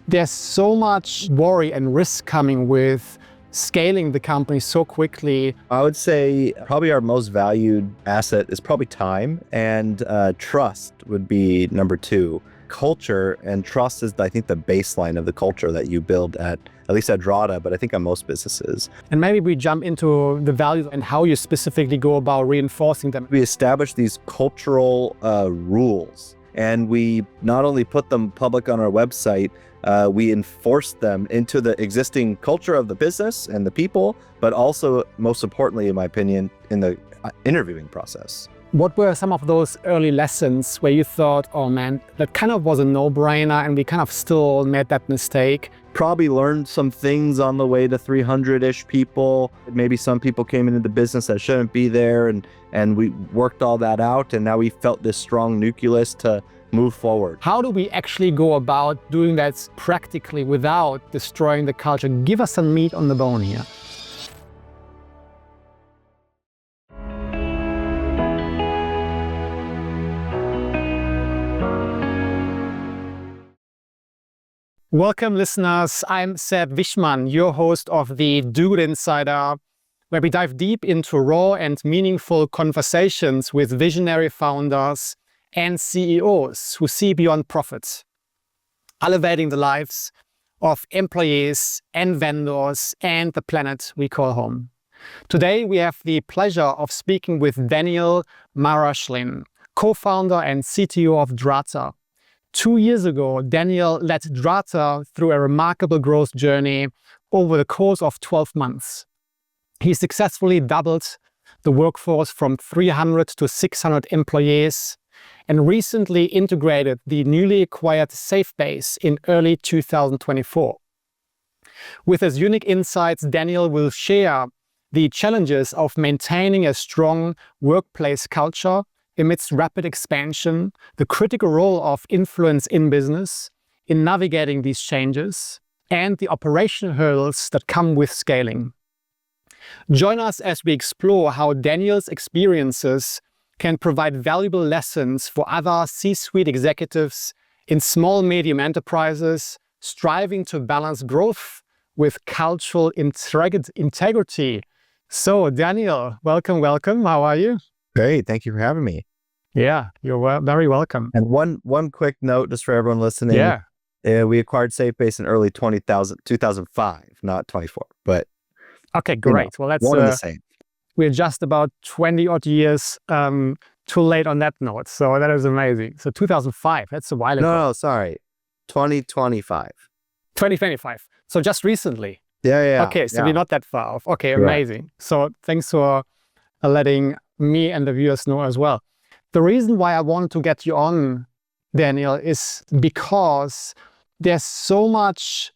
There's so much worry and risk coming with scaling the company so quickly. I would say probably our most valued asset is probably time, and trust would be number two. Culture and trust is, I think, the baseline of the culture that you build at least at Drata, but I think on most businesses. And maybe we jump into the values and how you specifically go about reinforcing them. We establish these cultural rules, and we not only put them public on our website, we enforce them into the existing culture of the business and the people, but also, most importantly, in my opinion, in the interviewing process. What were some of those early lessons where you thought, oh man, that kind of was a no-brainer and we kind of still made that mistake? Probably learned some things on the way to 300-ish people. Maybe some people came into the business that shouldn't be there, and we worked all that out, and now we felt this strong nucleus to move forward. How do we actually go about doing that practically without destroying the culture? Give us some meat on the bone here. Welcome, listeners. I'm Seb Wichmann, your host of the Do It Insider, where we dive deep into raw and meaningful conversations with visionary founders and CEOs who see beyond profits, elevating the lives of employees and vendors and the planet we call home. Today, we have the pleasure of speaking with Daniel Marashlian, co-founder and CTO of Drata. 2 years ago, Daniel led Drata through a remarkable growth journey over the course of 12 months. He successfully doubled the workforce from 300 to 600 employees and recently integrated the newly acquired SafeBase in early 2024. With his unique insights, Daniel will share the challenges of maintaining a strong workplace culture amidst rapid expansion, the critical role of influence in business, in navigating these changes, and the operational hurdles that come with scaling. Join us as we explore how Daniel's experiences can provide valuable lessons for other C-suite executives in small-medium enterprises striving to balance growth with cultural integrity. So, Daniel, welcome. How are you? Great, thank you for having me. Yeah, you're very welcome. And one quick note just for everyone listening. Yeah. We acquired SafeBase in early 2005, not 24, but okay, great. Well, that's one and the same. We're just about 20 odd years too late on that note. So that is amazing. So 2005, that's a while ago. No, sorry. 2025. 2025. So just recently. Yeah. Okay, so we're not that far off. Okay, amazing. Right. So thanks for letting me and the viewers know as well. The reason why I wanted to get you on, Daniel, is because there's so much,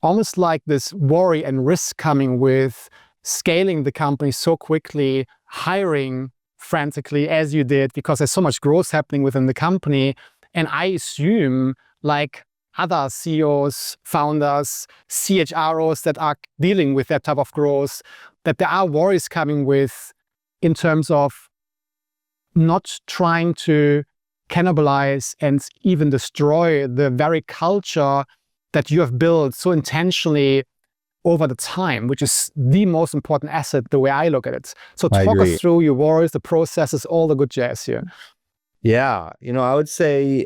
almost like this worry and risk coming with scaling the company so quickly, hiring frantically as you did, because there's so much growth happening within the company. And I assume, like other CEOs, founders, CHROs that are dealing with that type of growth, that there are worries coming with in terms of not trying to cannibalize and even destroy the very culture that you have built so intentionally over the time, which is the most important asset, the way I look at it. So talk us through your worries, the processes, all the good jazz here. Yeah, I would say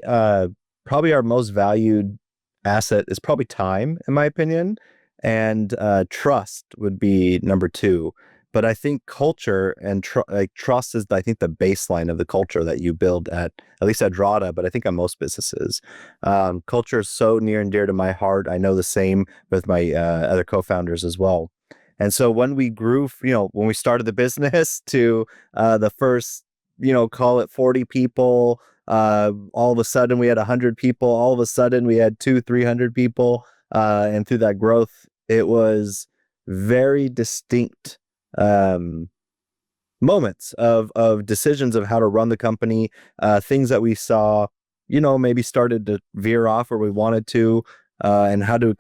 probably our most valued asset is probably time, in my opinion, and trust would be number two. But I think culture and trust is, I think, the baseline of the culture that you build at least at Drata, but I think on most businesses. Culture is so near and dear to my heart. I know the same with my other co-founders as well. And so when we grew, when we started the business to the first, call it 40 people, all of a sudden we had 100 people, all of a sudden we had 200-300 people. And through that growth, it was very distinct moments of decisions of how to run the company, things that we saw, maybe started to veer off where we wanted to, and how do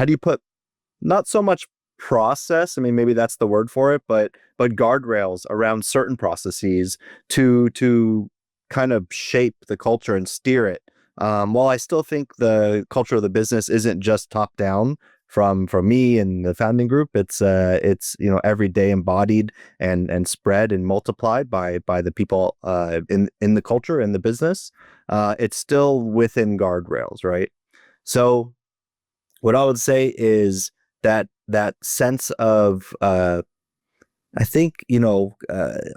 you put not so much process, I mean, maybe that's the word for it, but guardrails around certain processes to kind of shape the culture and steer it While I still think the culture of the business isn't just top down from me and the founding group, it's every day embodied and spread and multiplied by the people in the culture in the business. It's still within guardrails, right? So what I would say is that sense of I think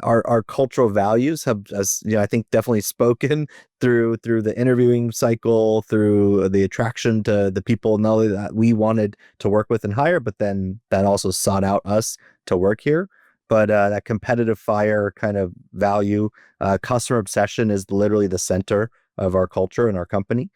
our cultural values have, as I think, definitely spoken through the interviewing cycle, through the attraction to the people not only that we wanted to work with and hire, but then that also sought out us to work here. But that competitive fire kind of value, customer obsession is literally the center of our culture and our company,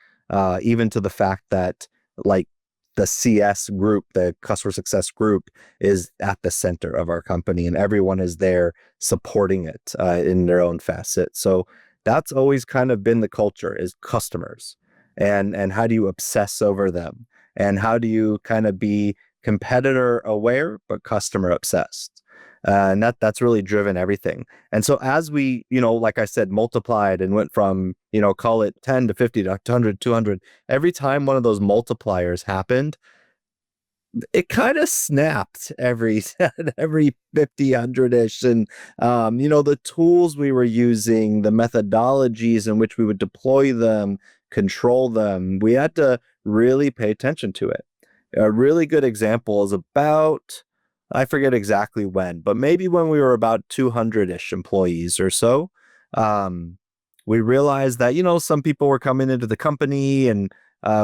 even to the fact that like the CS group, the customer success group, is at the center of our company, and everyone is there supporting it in their own facet. So that's always kind of been the culture, is customers, and how do you obsess over them, and how do you kind of be competitor aware but customer obsessed. And that's really driven everything. And so as we, like I said, multiplied and went from, call it 10 to 50 to 100, 200, every time one of those multipliers happened, it kind of snapped every 50, 100-ish. And, the tools we were using, the methodologies in which we would deploy them, control them, we had to really pay attention to it. A really good example is about, I forget exactly when, but maybe when we were about 200-ish employees or so, we realized that, some people were coming into the company, and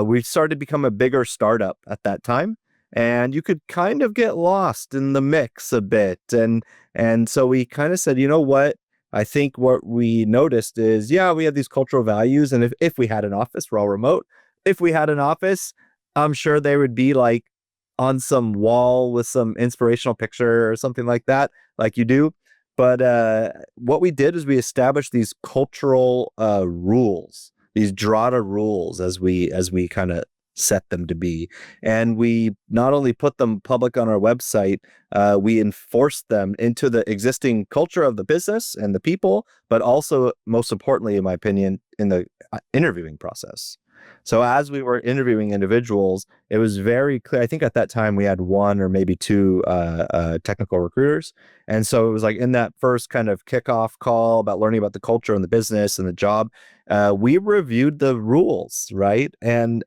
we started to become a bigger startup at that time. And you could kind of get lost in the mix a bit. And so we kind of said, you know what? I think what we noticed is, we have these cultural values. And if we had an office, we're all remote. If we had an office, I'm sure they would be like on some wall with some inspirational picture or something like that, like you do. But what we did is we established these cultural rules, these Drata rules, as we kind of set them to be. And we not only put them public on our website, we enforced them into the existing culture of the business and the people, but also, most importantly, in my opinion, in the interviewing process. So as we were interviewing individuals, it was very clear. I think at that time we had one or maybe two technical recruiters. And so it was like in that first kind of kickoff call about learning about the culture and the business and the job, we reviewed the rules, right? And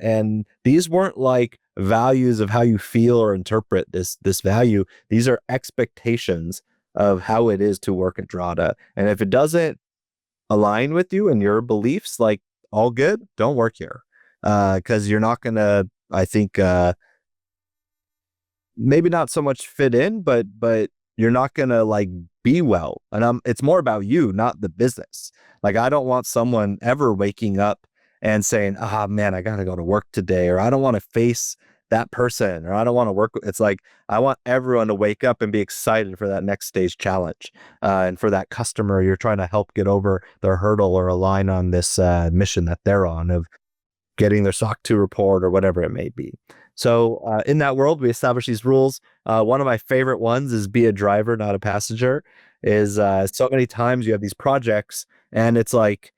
these weren't like values of how you feel or interpret this value. These are expectations of how it is to work at Drata. And if it doesn't align with you and your beliefs, like, all good, don't work here. Because you're not gonna, I think, maybe not so much fit in, but you're not gonna like be well. And it's more about you, not the business. Like, I don't want someone ever waking up and saying, "Ah, man, I gotta go to work today," or "I don't want to face that person," or "I don't want to work." It's like, I want everyone to wake up and be excited for that next stage challenge, and for that customer you're trying to help get over their hurdle or align on this mission that they're on of getting their SOC 2 report or whatever it may be. So in that world, we established these rules. One of my favorite ones is be a driver, not a passenger. Is so many times you have these projects and it's like,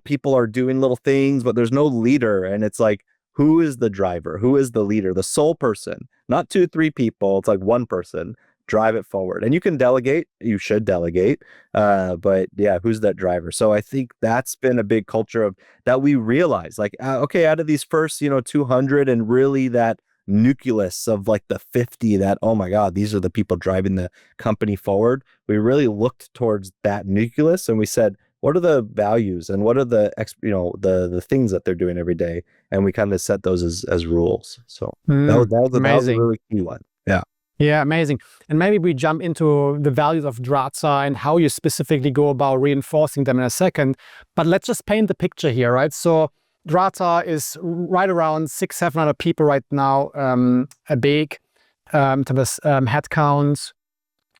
people are doing little things, but there's no leader. And it's like, who is the driver? Who is the leader? The sole person, not 2, 3 people. It's like one person. Drive it forward. And you can delegate. You should delegate. But yeah, who's that driver? So I think that's been a big culture of that we realize, like, okay, out of these first, 200 and really that nucleus of like the 50 that, oh my God, these are the people driving the company forward. We really looked towards that nucleus and we said, what are the values and what are the the things that they're doing every day, and we kind of set those as rules. So that was a really key one. Yeah. Yeah, amazing. And maybe we jump into the values of Drata and how you specifically go about reinforcing them in a second. But let's just paint the picture here, right? So Drata is right around 600-700 people right now, a big headcount.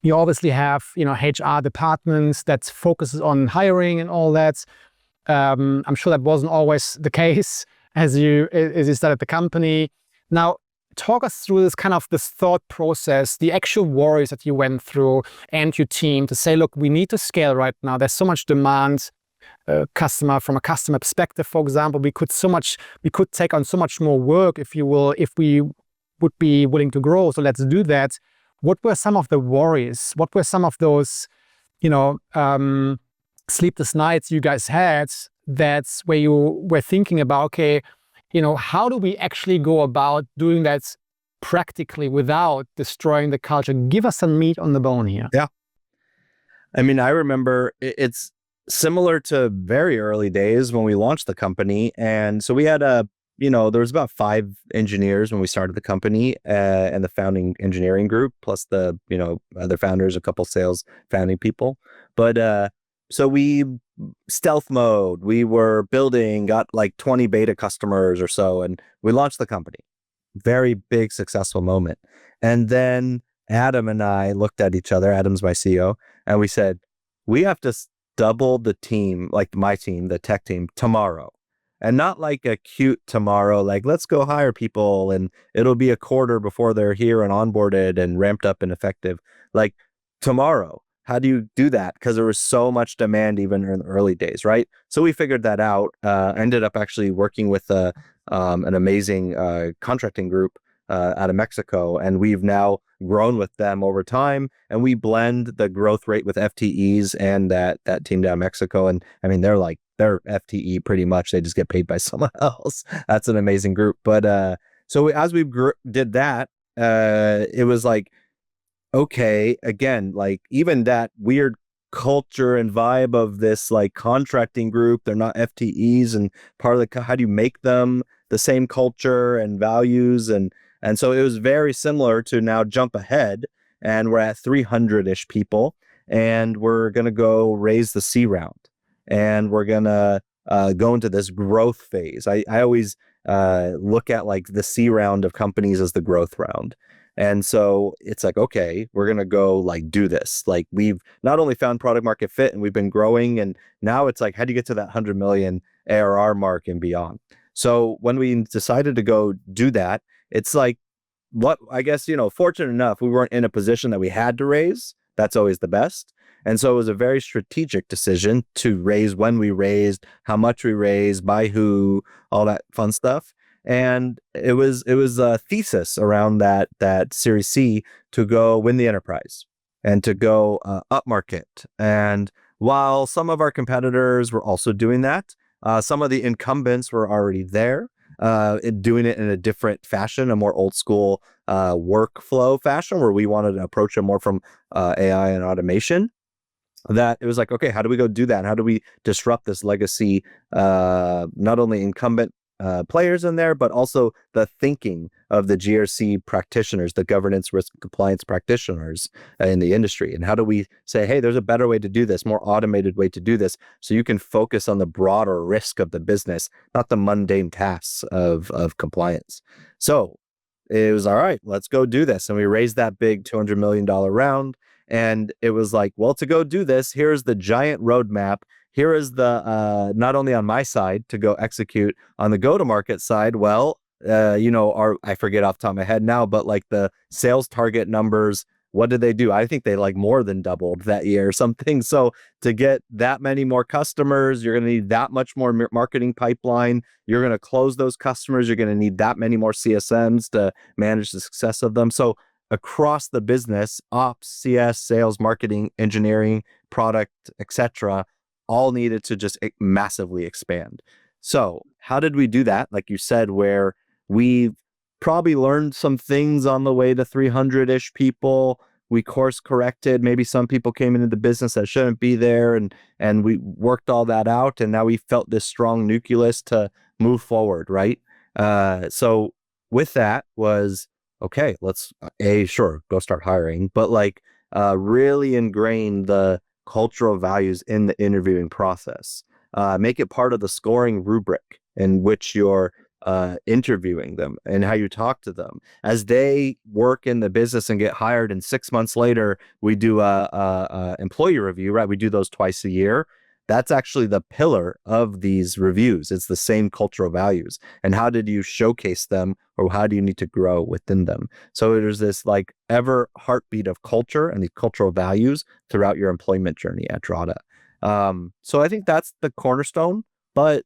You obviously have, HR departments that focuses on hiring and all that. I'm sure that wasn't always the case as you started the company. Now, talk us through this thought process, the actual worries that you went through and your team to say, look, we need to scale right now. There's so much demand. customer, from a customer perspective, for example. We could take on so much more work, if you will, if we would be willing to grow. So let's do that. What were some of the worries? What were some of those, sleepless nights you guys had? That's where you were thinking about, okay, how do we actually go about doing that practically without destroying the culture? Give us some meat on the bone here. Yeah. I mean, I remember it's similar to very early days when we launched the company. And so we had there was about 5 engineers when we started the company, and the founding engineering group, plus the, other founders, a couple sales founding people. But so we stealth mode, we were building, got like 20 beta customers or so, and we launched the company. Very big, successful moment. And then Adam and I looked at each other, Adam's my CEO, and we said, we have to double the team, like my team, the tech team, tomorrow. And not like a cute tomorrow, like let's go hire people and it'll be a quarter before they're here and onboarded and ramped up and effective. Like tomorrow, how do you do that? Because there was so much demand even in the early days, right? So we figured that out. I ended up actually working with an amazing contracting group out of Mexico, and we've now grown with them over time, and we blend the growth rate with FTEs and that team down in Mexico. And I mean, they're FTE pretty much, they just get paid by someone else. That's an amazing group. But so as we did that, it was like, okay, again, like even that weird culture and vibe of this like contracting group, they're not FTEs, and part of how do you make them the same culture and values? And so it was very similar to now jump ahead, and we're at 300-ish people, and we're going to go raise the C round, and we're going to go into this growth phase. I always look at like the C round of companies as the growth round. And so it's like, okay, we're going to go like do this. Like we've not only found product market fit and we've been growing, and now it's like, how do you get to that 100 million ARR mark and beyond? So when we decided to go do that, it's like, what I guess, fortunate enough, we weren't in a position that we had to raise. That's always the best. And so it was a very strategic decision to raise when we raised, how much we raised, by who, all that fun stuff. And it was a thesis around that Series C to go win the enterprise and to go upmarket. And while some of our competitors were also doing that, some of the incumbents were already there, doing it in a different fashion, a more old school workflow fashion, where we wanted to approach it more from AI and automation. That it was like, okay, how do we go do that? How do we disrupt this legacy, not only incumbent players in there, but also the thinking of the GRC practitioners, the governance, risk, compliance practitioners in the industry? And how do we say, hey, there's a better way to do this, more automated way to do this, so you can focus on the broader risk of the business, not the mundane tasks of compliance. So it was all right, let's go do this. And we raised that big $200 million round. And it was like, well, to go do this, here's the giant roadmap. Here is the, not only on my side to go execute, on the go-to-market side, well, I forget off the top of my head now, but like the sales target numbers, what did they do? I think they like more than doubled that year or something. So to get that many more customers, you're going to need that much more marketing pipeline. You're going to close those customers. You're going to need that many more CSMs to manage the success of them. So across the business, ops, CS, sales, marketing, engineering, product, etc., all needed to just massively expand. So how did we do that? Like you said, where we probably learned some things on the way to 300-ish people. We course corrected. Maybe some people came into the business that shouldn't be there, and we worked all that out. And now we felt this strong nucleus to move forward, right? So with that was, okay, let's go start hiring, but like really ingrain the cultural values in the interviewing process. Make it part of the scoring rubric in which you're interviewing them and how you talk to them. As they work in the business and get hired, and 6 months later, we do a employee review, right? We do those twice a year. That's actually the pillar of these reviews. It's the same cultural values. And how did you showcase them, or how do you need to grow within them? So there's this like ever heartbeat of culture and these cultural values throughout your employment journey at Drata. So I think that's the cornerstone, but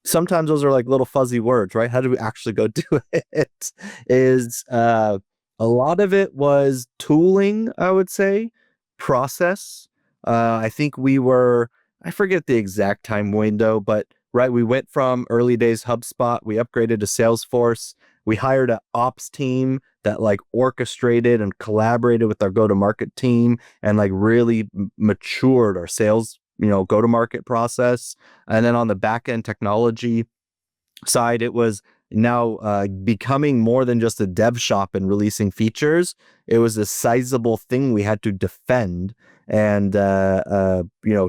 sometimes those are like little fuzzy words, right? How do we actually go do it? Is a lot of it was tooling, I would say, process. I think I forget the exact time window, but right, we went from early days HubSpot, we upgraded to Salesforce, we hired an ops team that like orchestrated and collaborated with our go-to-market team and like really matured our sales, go-to-market process. And then on the back end technology side, it was now becoming more than just a dev shop and releasing features. It was a sizable thing we had to defend and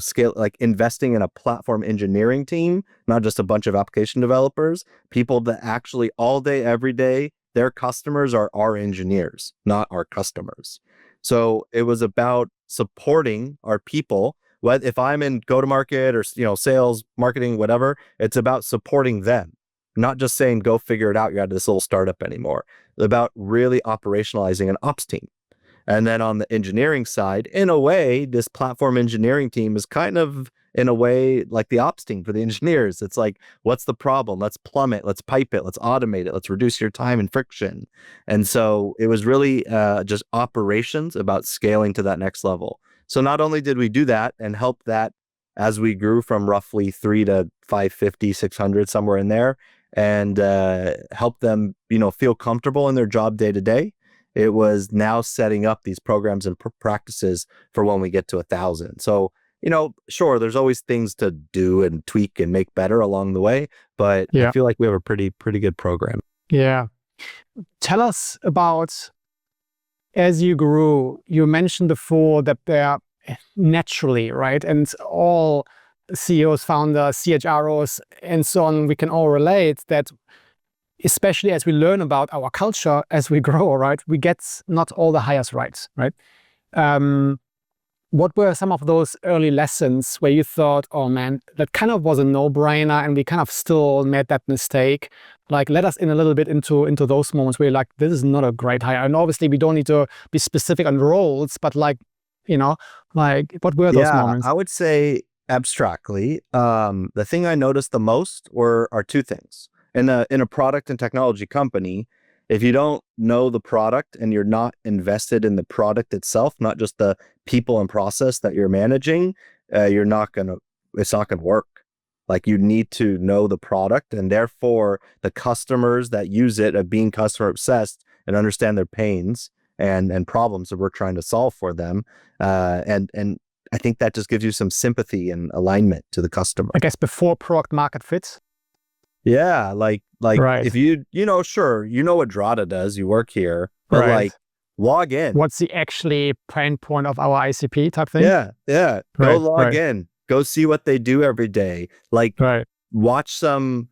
scale, like investing in a platform engineering team, not just a bunch of application developers, people that actually all day, every day, their customers are our engineers, not our customers. So it was about supporting our people. What if I'm in go-to-market or sales, marketing, whatever, it's about supporting them, not just saying, go figure it out, you're out of this little startup anymore. It's about really operationalizing an ops team. And then on the engineering side, in a way, this platform engineering team is kind of, in a way, like the ops team for the engineers. It's like, what's the problem? Let's plumb it. Let's pipe it. Let's automate it. Let's reduce your time and friction. And so it was really just operations about scaling to that next level. So not only did we do that and help that as we grew from roughly 3 to 550, 600, somewhere in there, and help them, feel comfortable in their job day to day. It was now setting up these programs and practices for when we get to 1,000. So, sure, there's always things to do and tweak and make better along the way, but I feel like we have a pretty good program. Yeah. Tell us about, as you grew, you mentioned before that they're naturally, right? And all CEOs, founders, CHROs, and so on, we can all relate that, especially as we learn about our culture as we grow, right? We get not all the hires right? What were some of those early lessons where you thought, oh man, that kind of was a no-brainer and we kind of still made that mistake? Like, let us in a little bit into those moments where you're like, this is not a great hire. And obviously we don't need to be specific on roles, but like what were those moments? I would say abstractly, the thing I noticed the most are two things. In a product and technology company, if you don't know the product and you're not invested in the product itself, not just the people and process that you're managing, it's not gonna work. Like, you need to know the product, and therefore the customers that use it are being customer obsessed and understand their pains and problems that we're trying to solve for them. And I think that just gives you some sympathy and alignment to the customer. I guess before product market fit. Yeah, like Right. if sure, what Drata does, you work here, but Right. like, log in. What's the actually pain point of our ICP type thing? Yeah. Go Right, log in. Go see what they do every day. Like, watch some,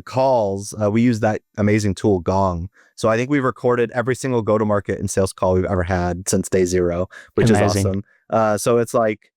calls. We use that amazing tool, Gong. So I think we've recorded every single go-to-market and sales call we've ever had since day zero, which is awesome. So it's like,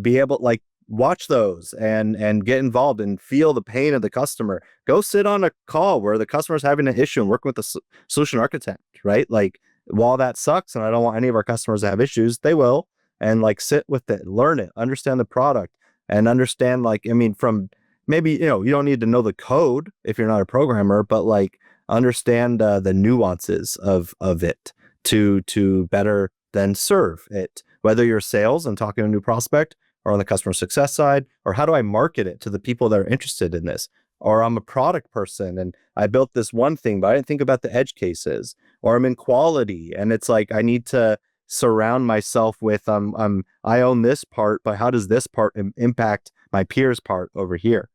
be able, like, watch those and get involved and feel the pain of the customer. Go sit on a call where the customer's having an issue and work with the solution architect, right? Like, while that sucks and I don't want any of our customers to have issues, they will. And like, sit with it, learn it, understand the product, and understand, like, I mean, from maybe, you don't need to know the code if you're not a programmer, but like, understand the nuances of it to better then serve it, whether you're sales and talking to a new prospect, or on the customer success side, or how do I market it to the people that are interested in this? Or I'm a product person and I built this one thing, but I didn't think about the edge cases. Or I'm in quality and it's like, I need to surround myself with, I own this part, but how does this part impact my peers' part over here?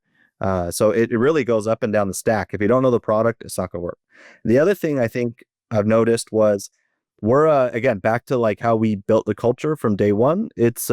So it really goes up and down the stack. If you don't know the product, it's not gonna work. The other thing I think I've noticed was, we're again, back to like how we built the culture from day one. It's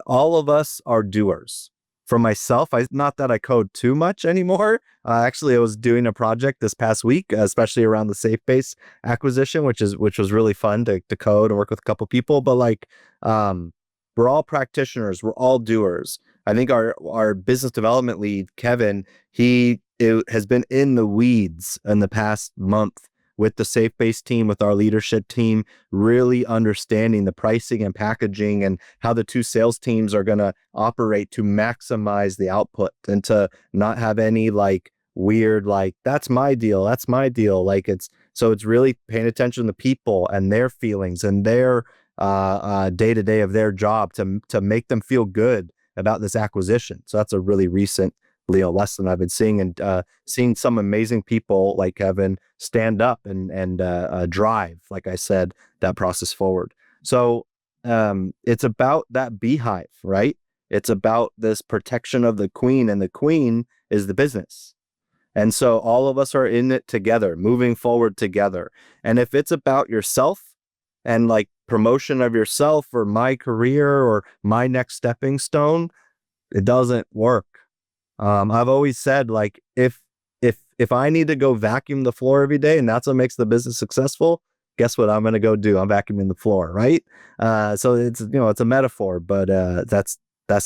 all of us are doers. For myself, not that I code too much anymore. Actually, I was doing a project this past week, especially around the SafeBase acquisition, which was really fun to code and work with a couple people. But like, we're all practitioners. We're all doers. I think our business development lead, Kevin, he has been in the weeds in the past month with the SafeBase team, with our leadership team, really understanding the pricing and packaging and how the two sales teams are going to operate to maximize the output and to not have any like weird, like, that's my deal. Like it's really paying attention to people and their feelings and their day to day of their job to make them feel good about this acquisition. So that's a really recent lesson I've been seeing, and seeing some amazing people like Kevin stand up and drive, like I said, that process forward. So it's about that beehive, right? It's about this protection of the queen, and the queen is the business. And so all of us are in it together, moving forward together. And if it's about yourself and like promotion of yourself or my career or my next stepping stone, it doesn't work. I've always said, like, if I need to go vacuum the floor every day and that's what makes the business successful, guess what I'm going to go do? I'm vacuuming the floor, right? So it's, it's a metaphor, but that's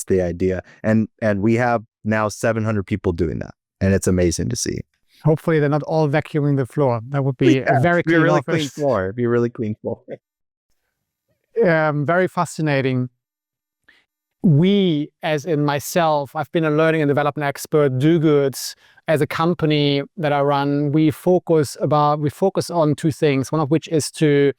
the idea. And we have now 700 people doing that, and it's amazing to see. Hopefully they're not all vacuuming the floor. That would be a very clean really office. Clean floor. It'd be a really clean floor. Very fascinating. We, as in myself, I've been a learning and development expert, Do Goods, as a company that I run, we focus on two things, one of which is to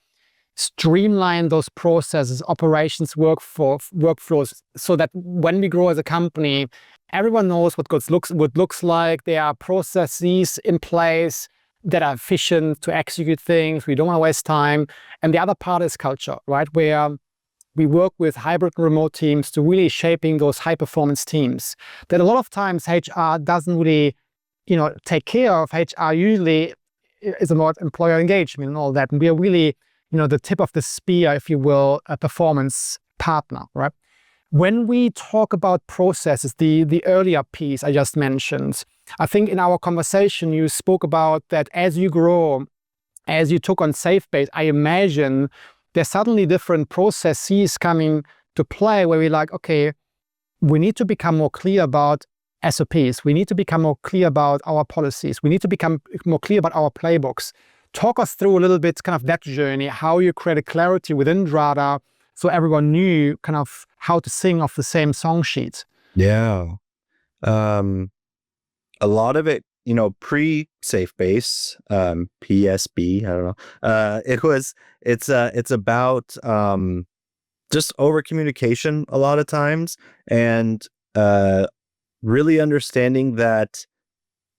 streamline those processes, operations, workflows, so that when we grow as a company, everyone knows what looks like. There are processes in place that are efficient to execute things. We don't want to waste time. And the other part is culture, right? Where we work with hybrid and remote teams to really shaping those high performance teams that a lot of times HR doesn't really, take care of. HR usually is about employer engagement and all that. And we are really, the tip of the spear, if you will, a performance partner, right? When we talk about processes, the earlier piece I just mentioned, I think in our conversation you spoke about that as you grow, as you took on SafeBase, I imagine there's suddenly different processes coming to play where we're like, okay, we need to become more clear about SOPs. We need to become more clear about our policies. We need to become more clear about our playbooks. Talk us through a little bit kind of that journey, how you created clarity within Drata so everyone knew kind of how to sing off the same song sheet. Yeah. A lot of it, pre-SafeBase, PSB, I don't know. It's about just over communication a lot of times, and really understanding that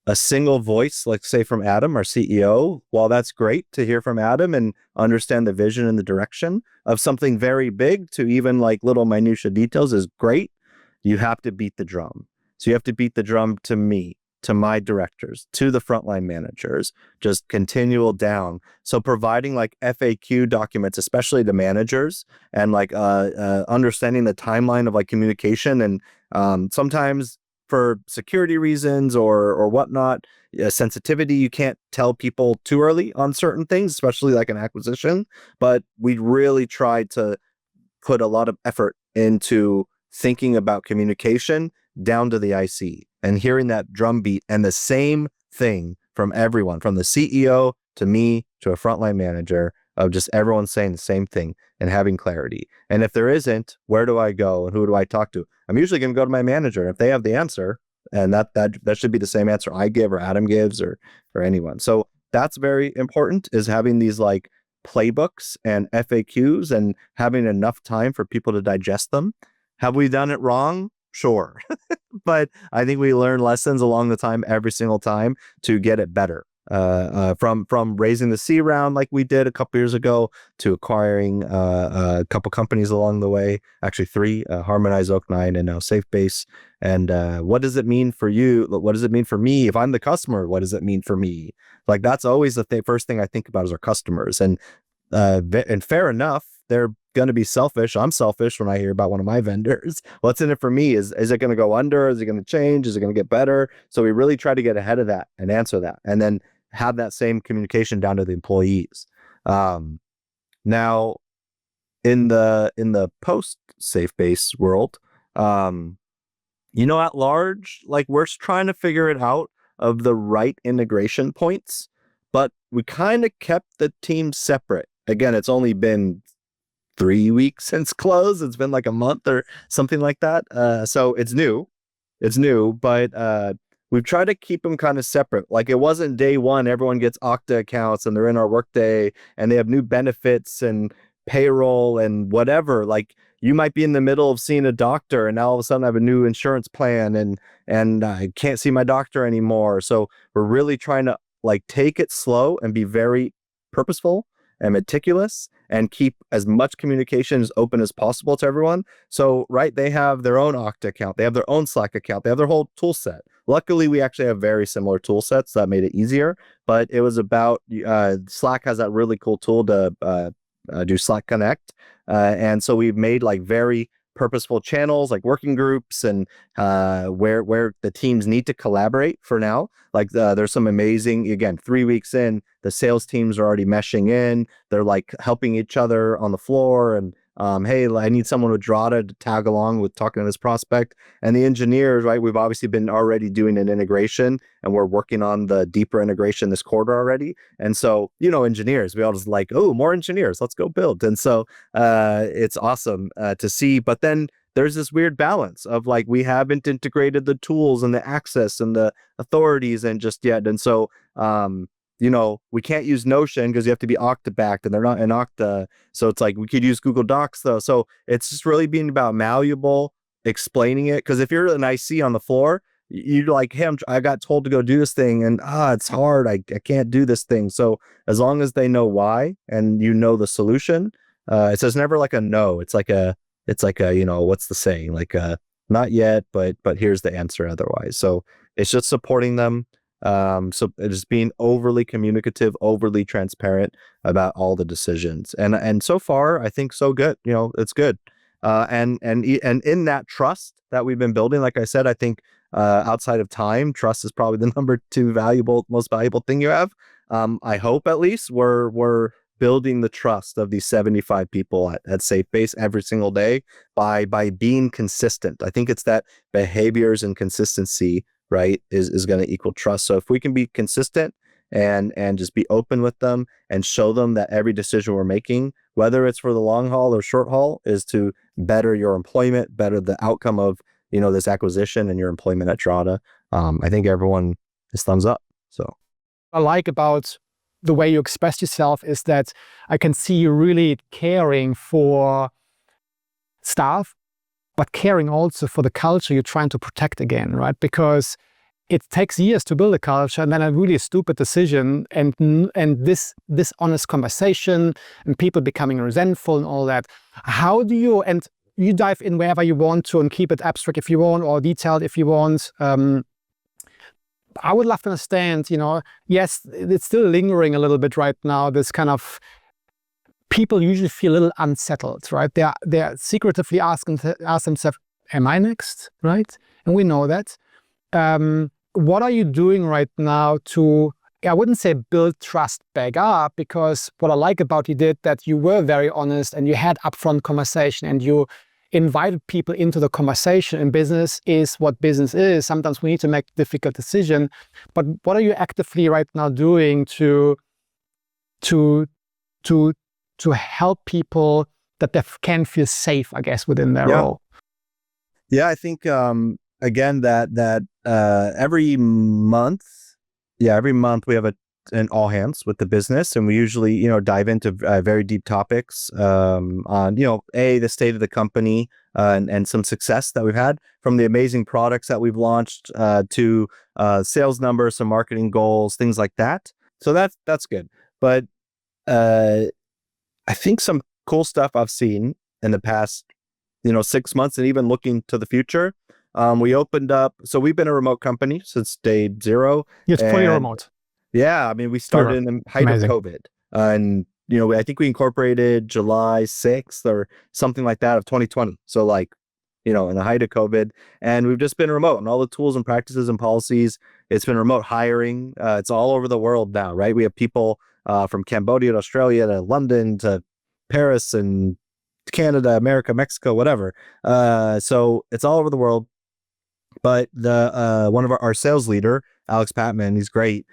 a single voice, like say from Adam, our CEO, while that's great to hear from Adam and understand the vision and the direction of something very big to even like little minutia details is great, you have to beat the drum. So you have to beat the drum to me, to my directors, to the frontline managers, just continual down. So providing like FAQ documents, especially to managers, and like understanding the timeline of like communication, and sometimes for security reasons or whatnot, sensitivity, you can't tell people too early on certain things, especially like an acquisition. But we really tried to put a lot of effort into thinking about communication down to the IC and hearing that drumbeat and the same thing from everyone, from the CEO to me to a frontline manager, of just everyone saying the same thing and having clarity. And if there isn't, where do I go and who do I talk to? I'm usually going to go to my manager. If they have the answer, and that should be the same answer I give or Adam gives or anyone. So that's very important, is having these like playbooks and FAQs and having enough time for people to digest them. Have we done it wrong? Sure. But I think we learn lessons along the time every single time to get it better. From raising the C round like we did a couple years ago to acquiring a couple companies along the way, actually 3, Harmonize, Oak9, and now SafeBase. And what does it mean for you? What does it mean for me? If I'm the customer, what does it mean for me? Like that's always the first thing I think about is our customers. And fair enough, they're going to be selfish. I'm selfish when I hear about one of my vendors. What's in it for me? Is it going to go under? Is it going to change? Is it going to get better? So we really try to get ahead of that and answer that, and then have that same communication down to the employees. Now, in the post SafeBase world, at large, like we're trying to figure it out of the right integration points but we kind of kept the team separate. Again, it's only been 3 weeks since close. It's been like a month or something like that. So it's new, but we've tried to keep them kind of separate. Like it wasn't day one, everyone gets Okta accounts and they're in our Workday and they have new benefits and payroll and whatever. Like you might be in the middle of seeing a doctor and now all of a sudden I have a new insurance plan and I can't see my doctor anymore. So we're really trying to like take it slow and be very purposeful and meticulous and keep as much communication as open as possible to everyone. So, right, they have their own Okta account, they have their own Slack account, they have their whole tool set. Luckily, we actually have very similar tool sets, so that made it easier. But it was about Slack has that really cool tool to do Slack Connect, and so we've made like very purposeful channels, like working groups, and where the teams need to collaborate for now. Like there's some amazing, again, 3 weeks in, the sales teams are already meshing in. They're like helping each other on the floor and hey, I need someone with Drata to tag along with talking to this prospect. And the engineers, right, we've obviously been already doing an integration and we're working on the deeper integration this quarter already. And so, engineers, we all just like, oh, more engineers, let's go build. And so it's awesome to see. But then there's this weird balance of like, we haven't integrated the tools and the access and the authorities and just yet. And so, we can't use Notion because you have to be Okta backed and they're not in Okta. So it's like we could use Google Docs though. So it's just really being about malleable, explaining it. Because if you're an IC on the floor, you're like, hey, I got told to go do this thing and it's hard. I can't do this thing. So as long as they know why and the solution, it says never like a no. It's like a what's the saying? Like not yet, but here's the answer otherwise. So it's just supporting them. So just being overly communicative, overly transparent about all the decisions. And so far, I think so good. It's good. And in that trust that we've been building, like I said, I think outside of time, trust is probably the number two most valuable thing you have. I hope at least we're building the trust of these 75 people at SafeBase every single day by being consistent. I think it's that behaviors and consistency, right, is going to equal trust. So if we can be consistent and just be open with them and show them that every decision we're making, whether it's for the long haul or short haul, is to better your employment, better the outcome of this acquisition and your employment at Drata, I think everyone is thumbs up. So I like about the way you express yourself is that I can see you really caring for staff, but caring also for the culture you're trying to protect again, right? Because it takes years to build a culture and then a really stupid decision and this honest conversation and people becoming resentful and all that. How do you, and you dive in wherever you want to and keep it abstract if you want or detailed if you want. I would love to understand, yes, it's still lingering a little bit right now, this kind of people usually feel a little unsettled, right? They're secretively ask themselves, am I next, right? And we know that. What are you doing right now to, I wouldn't say build trust back up, because what I like about you did that you were very honest and you had upfront conversation and you invited people into the conversation, and business is what business is. Sometimes we need to make difficult decisions, but what are you actively right now doing to help people that they can feel safe, I guess, within their role? Yeah, I think again that every month we have an all hands with the business, and we usually dive into very deep topics on the state of the company and some success that we've had, from the amazing products that we've launched to sales numbers, some marketing goals, things like that. So that's good. But I think some cool stuff I've seen in the past 6 months and even looking to the future. We opened up, so we've been a remote company since day zero. It's fully remote. Yeah, I mean, we started in the height of COVID, and I think we incorporated July 6th or something like that of 2020. So like, in the height of COVID, and we've just been remote, and all the tools and practices and policies. It's been remote hiring. It's all over the world now, right? We have people from Cambodia to Australia to London to Paris and Canada, America, Mexico, whatever. So it's all over the world. But the one of our sales leader, Alex Patman, he's great.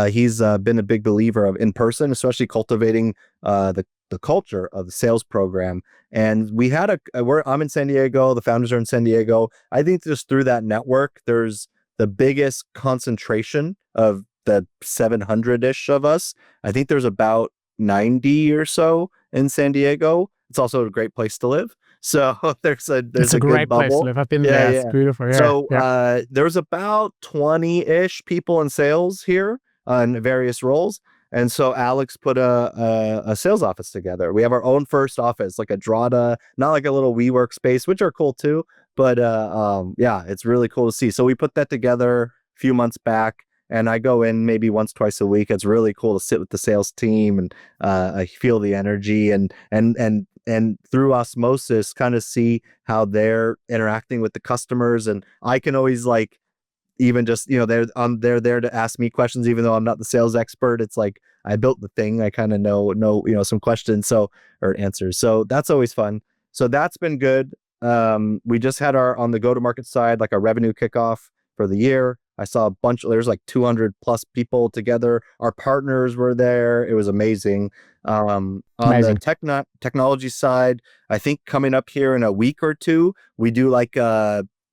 He's been a big believer of in person, especially cultivating the culture of the sales program. And we had I'm in San Diego. The founders are in San Diego. I think just through that network, there's the biggest concentration of the 700-ish of us. I think there's about 90 or so in San Diego. It's also a great place to live. So there's a It's a good great place to bubble. live. I've been Yeah, there. It's yeah. beautiful. Yeah. So Yeah. there's about 20-ish people in sales here in various roles. And so Alex put a sales office together. We have our own first office, like a Drata, not like a little WeWork space, which are cool too. But yeah, it's really cool to see. So we put that together a few months back, and I go in maybe once, twice a week. It's really cool to sit with the sales team and I feel the energy and through osmosis kind of see how they're interacting with the customers. And I can always like even just, they're there to ask me questions, even though I'm not the sales expert. It's like I built the thing. I kind of know, some questions, or answers. So that's always fun. So that's been good. We just had on the go-to-market side, like a revenue kickoff for the year. I saw there's like 200 plus people together. Our partners were there. It was amazing. On Amazing. the technology side, I think coming up here in a week or two, we do like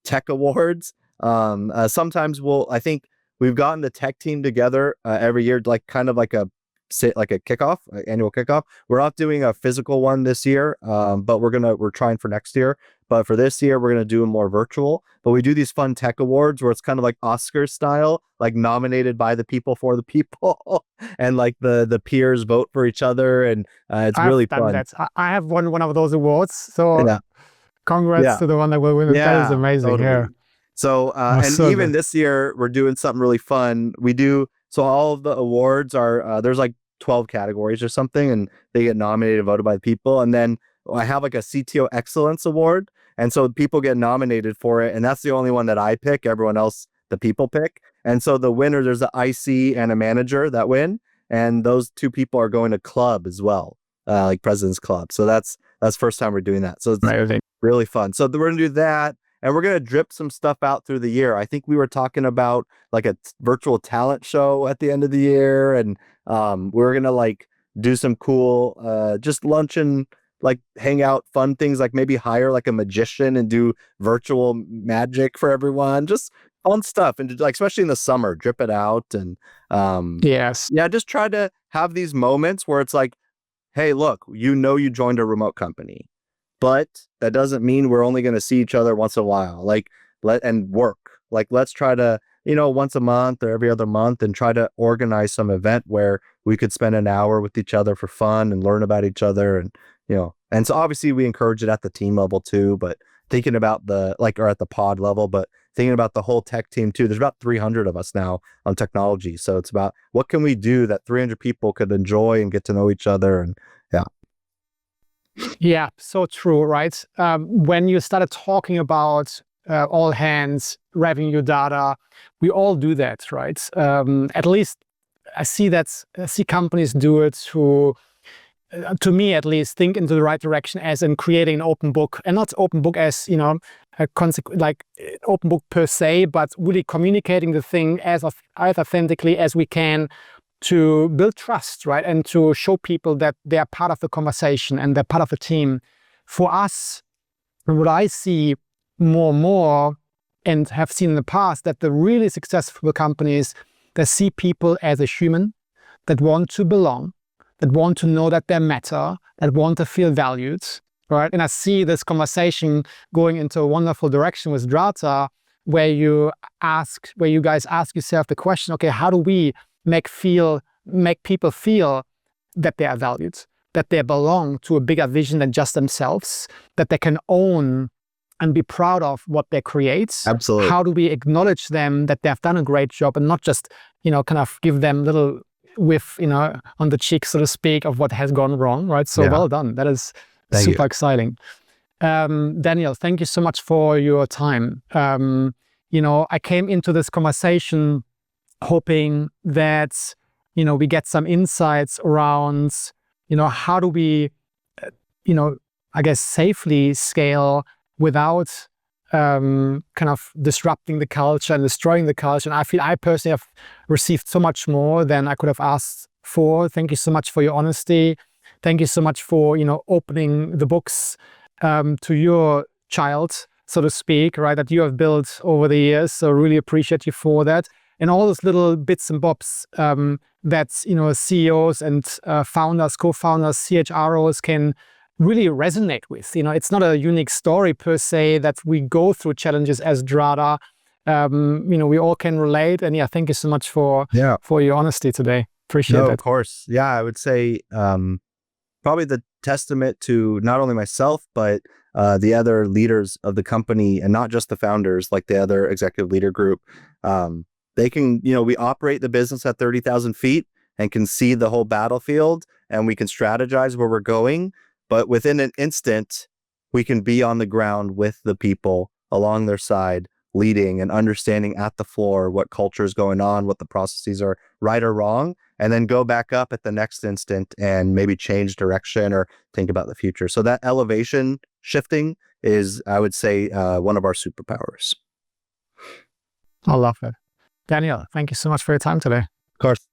tech awards. Sometimes I think we've gotten the tech team together every year, like kind of like a kickoff, annual kickoff. We're not doing a physical one this year, but we're trying for next year. But for this year, we're going to do a more virtual. But we do these fun tech awards where it's kind of like Oscar style, like nominated by the people for the people, and like the peers vote for each other, and it's really I've done fun. that. I have won one of those awards. So Yeah, congrats yeah, to the one that will win it. That is yeah, amazing. Yeah. totally. So, Oh, and so even good. this year, we're doing something really fun. So all of the awards are, there's like 12 categories or something, and they get nominated and voted by the people. And then I have like a CTO Excellence Award. And so people get nominated for it. And that's the only one that I pick. Everyone else, the people pick. And so the winner, there's an IC and a manager that win. And those two people are going to club as well, like President's Club. So that's first time we're doing that. So it's Amazing. really fun. So we're going to do that. And we're going to drip some stuff out through the year. I think we were talking about like a virtual talent show at the end of the year. And we're going to like do some cool, just lunch and like hang out, fun things, like maybe hire like a magician and do virtual magic for everyone. Just fun stuff. And like, especially in the summer, drip it out. And Yes. yeah, just try to have these moments where it's like, hey, look, you joined a remote company. But that doesn't mean we're only going to see each other once in a while, like work. Like, let's try to, once a month or every other month and try to organize some event where we could spend an hour with each other for fun and learn about each other. And so obviously we encourage it at the team level too, but thinking about or at the pod level, but thinking about the whole tech team too. There's about 300 of us now on technology. So it's about what can we do that 300 people could enjoy and get to know each other. And yeah. Yeah, so true, right? When you started talking about all hands, revenue data, we all do that, right? At least I see companies do it who, to me at least, think into the right direction, as in creating an open book, and not open book as, like open book per se, but really communicating the thing as authentically as we can, to build trust, right? And to show people that they are part of the conversation and they're part of the team. For us, what I see more and more, and have seen in the past, that the really successful companies, they see people as a human that want to belong, that want to know that they matter, that want to feel valued, right? And I see this conversation going into a wonderful direction with Drata, where you guys ask yourself the question, okay, how do we make people feel that they are valued, that they belong to a bigger vision than just themselves, that they can own and be proud of what they create? Absolutely. How do we acknowledge them that they've done a great job, and not just, kind of give them little whiff, on the cheek, so to speak, of what has gone wrong, right? So well done. That is super exciting. Daniel, thank you so much for your time. I came into this conversation hoping that, we get some insights around, how do we, I guess, safely scale without kind of disrupting the culture and destroying the culture. And I feel I personally have received so much more than I could have asked for. Thank you so much for your honesty. Thank you so much for, opening the books to your child, so to speak, right, that you have built over the years. So really appreciate you for that. And all those little bits and bobs that, CEOs and founders, co-founders, CHROs can really resonate with. It's not a unique story per se that we go through challenges as Drata. We all can relate. And yeah, thank you so much for your honesty today. Appreciate No, that. of course. Yeah, I would say probably the testament to not only myself, but the other leaders of the company, and not just the founders, like the other executive leader group. They can, we operate the business at 30,000 feet and can see the whole battlefield, and we can strategize where we're going. But within an instant, we can be on the ground with the people along their side, leading and understanding at the floor what culture is going on, what the processes are right or wrong, and then go back up at the next instant and maybe change direction or think about the future. So that elevation shifting is, I would say, one of our superpowers. I love it. Daniel, thank you so much for your time today. Of course.